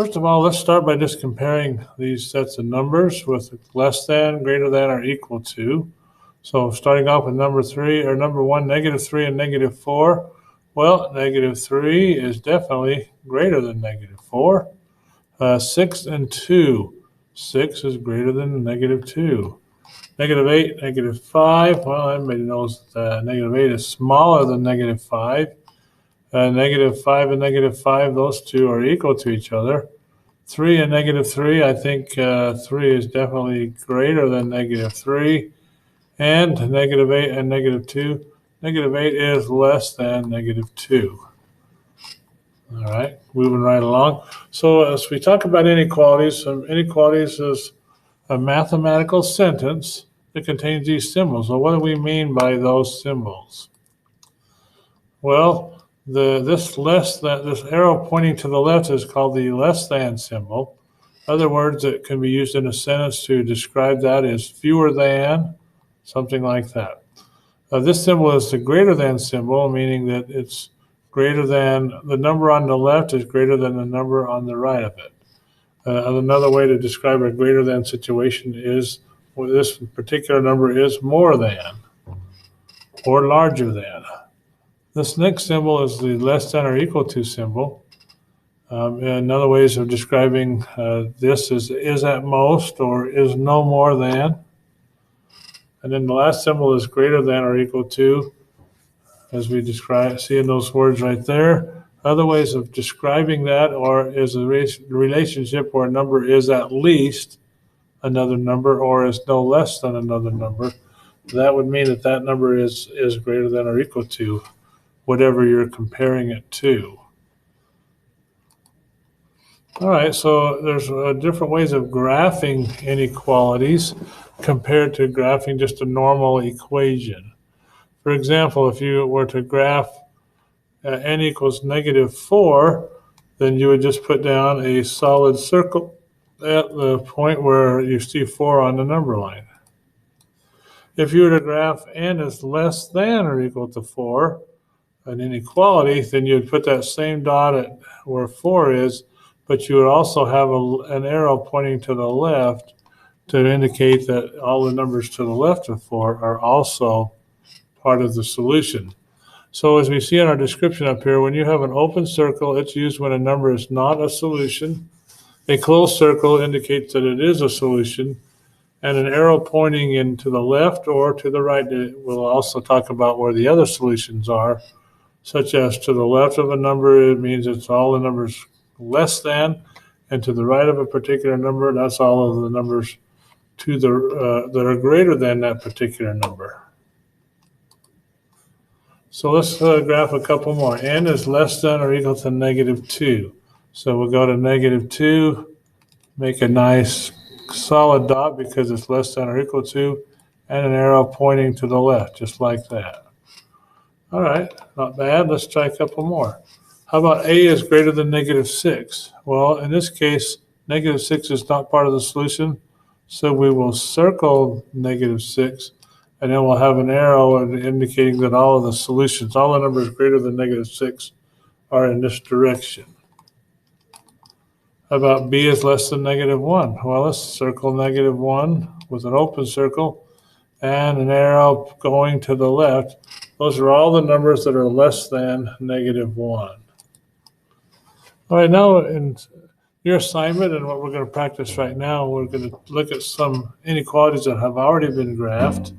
First of all, let's start by just comparing these sets of numbers with less than, greater than, or equal to. So starting off with number 1, -3 and -4. Well, -3 is definitely greater than -4. 6 and 2. 6 is greater than -2. -8, -5. Well, everybody knows that -8 is smaller than -5. -5 and -5, those two are equal to each other. 3 and -3, I think 3 is definitely greater than -3. And -8 and -2, -8 is less than -2. All right, moving right along. So as we talk about inequalities, inequalities is a mathematical sentence that contains these symbols. So what do we mean by those symbols? Well, this arrow pointing to the left is called the less than symbol. Other words that can be used in a sentence to describe that is fewer than, something like that. This symbol is the greater than symbol, meaning that it's greater than, the number on the left is greater than the number on the right of it. Another way to describe a greater than situation is, well, this particular number is more than or larger than. This next symbol is the less than or equal to symbol. Another ways of describing this is at most or is no more than. And then the last symbol is greater than or equal to, as we see in those words right there. Other ways of describing that is a relationship where a number is at least another number or is no less than another number. That would mean that that number is greater than or equal to whatever you're comparing it to. All right, so there's different ways of graphing inequalities compared to graphing just a normal equation. For example, if you were to graph n equals -4, then you would just put down a solid circle at the point where you see 4 on the number line. If you were to graph n is less than or equal to 4, an inequality, then you would put that same dot at where 4 is, but you would also have an arrow pointing to the left to indicate that all the numbers to the left of 4 are also part of the solution. So as we see in our description up here, when you have an open circle, it's used when a number is not a solution. A closed circle indicates that it is a solution, and an arrow pointing in to the left or to the right will also talk about where the other solutions are, such as to the left of a number, it means it's all the numbers less than, and to the right of a particular number, that's all of the numbers to that are greater than that particular number. So let's graph a couple more. N is less than or equal to -2. So we'll go to -2, make a nice solid dot because it's less than or equal to, and an arrow pointing to the left, just like that. All right, not bad. Let's try a couple more. How about A is greater than -6? Well, in this case, -6 is not part of the solution, so we will circle -6, and then we'll have an arrow indicating that all of the solutions, all the numbers greater than -6 are in this direction. How about B is less than -1? Well, let's circle -1 with an open circle and an arrow going to the left. Those are all the numbers that are less than -1. All right, now in your assignment and what we're going to practice right now, we're going to look at some inequalities that have already been graphed,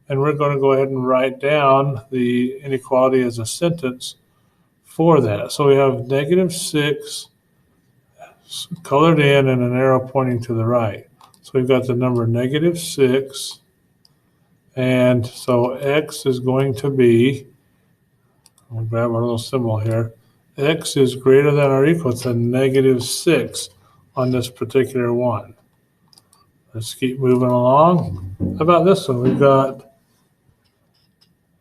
and we're going to go ahead and write down the inequality as a sentence for that. So we have -6 colored in and an arrow pointing to the right. So we've got the number -6, and so x is going to be, we'll grab our little symbol here, x is greater than or equal to -6 on this particular one. Let's keep moving along. How about this one? We've got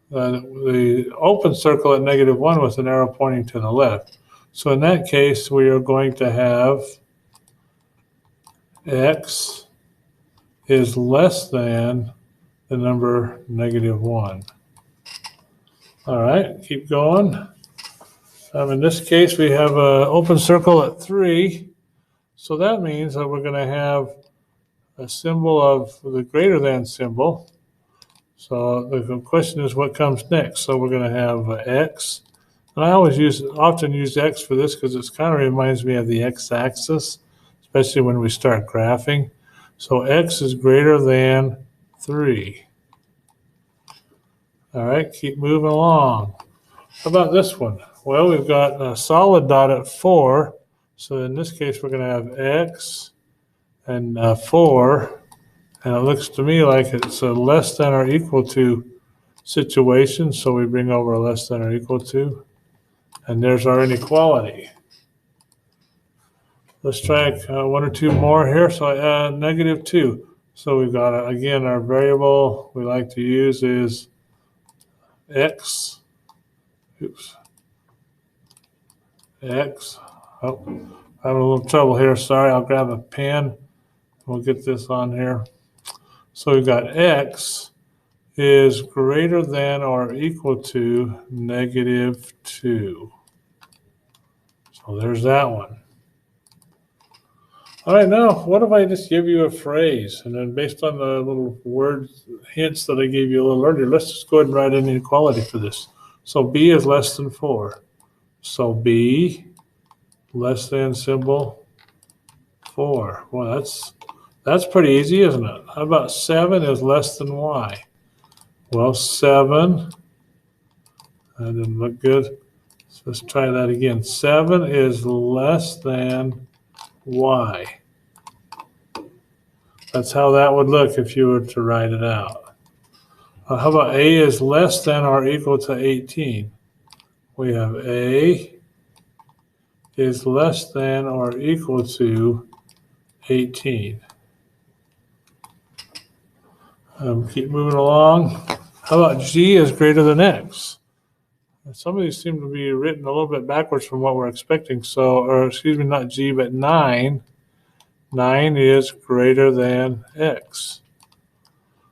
the open circle at -1 with an arrow pointing to the left. So in that case, we are going to have x is less than the number -1. All right, keep going. In this case, we have an open circle at 3, So that means that we're going to have a symbol of the greater than symbol. So the question is what comes next. So we're going to have X. And I often use X for this because it kind of reminds me of the x-axis, especially when we start graphing. So X is greater than 3. All right, keep moving along. How about this one? Well, we've got a solid dot at 4. So in this case, we're going to have X and 4. And it looks to me like it's a less than or equal to situation. So we bring over a less than or equal to. And there's our inequality. Let's try one or two more here. So -2. So we've got, again, our variable we like to use is X. Oops. X. Oh, I'm having a little trouble here. Sorry, I'll grab a pen. We'll get this on here. So we've got X is greater than or equal to -2. So there's that one. All right, now what if I just give you a phrase, and then based on the little word hints that I gave you a little earlier, let's just go ahead and write an inequality for this. So B is less than 4. So B less than symbol 4. Well, that's pretty easy, isn't it? How about 7 is less than Y? Well, 7, that didn't look good. So let's try that again. 7 is less than Y. That's how that would look if you were to write it out. How about A is less than or equal to 18? We have A is less than or equal to 18. Keep moving along. How about G is greater than X? Some of these seem to be written a little bit backwards from what we're expecting. So, or excuse me, not G, but 9. 9 is greater than X.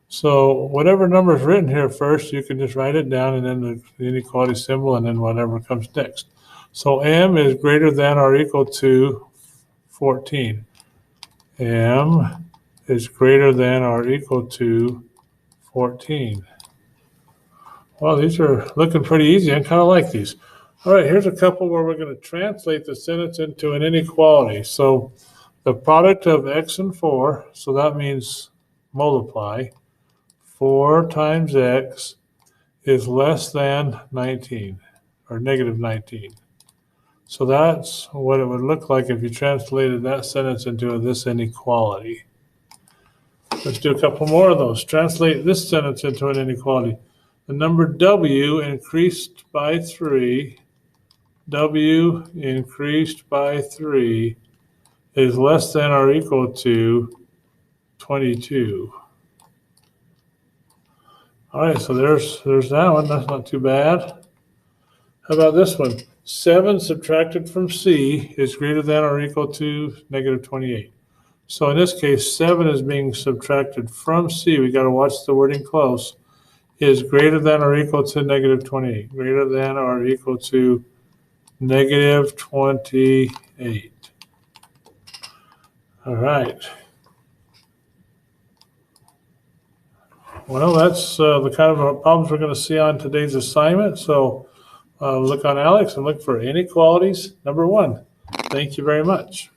So whatever number is written here first, you can just write it down and then the inequality symbol and then whatever comes next. So M is greater than or equal to 14. M is greater than or equal to 14. Well, these are looking pretty easy. I kind of like these. All right, here's a couple where we're going to translate the sentence into an inequality. So the product of X and 4, so that means multiply, 4 times X is less than 19, or -19. So that's what it would look like if you translated that sentence into this inequality. Let's do a couple more of those. Translate this sentence into an inequality. The number W increased by 3, W increased by 3 is less than or equal to 22. All right, so there's that one. That's not too bad. How about this one? 7 subtracted from C is greater than or equal to -28. So in this case, 7 is being subtracted from C. We got to watch the wording close. Is greater than or equal to -28. Greater than or equal to -28. All right. Well, that's the kind of problems we're going to see on today's assignment. So look on Alex and look for inequalities number 1. Thank you very much.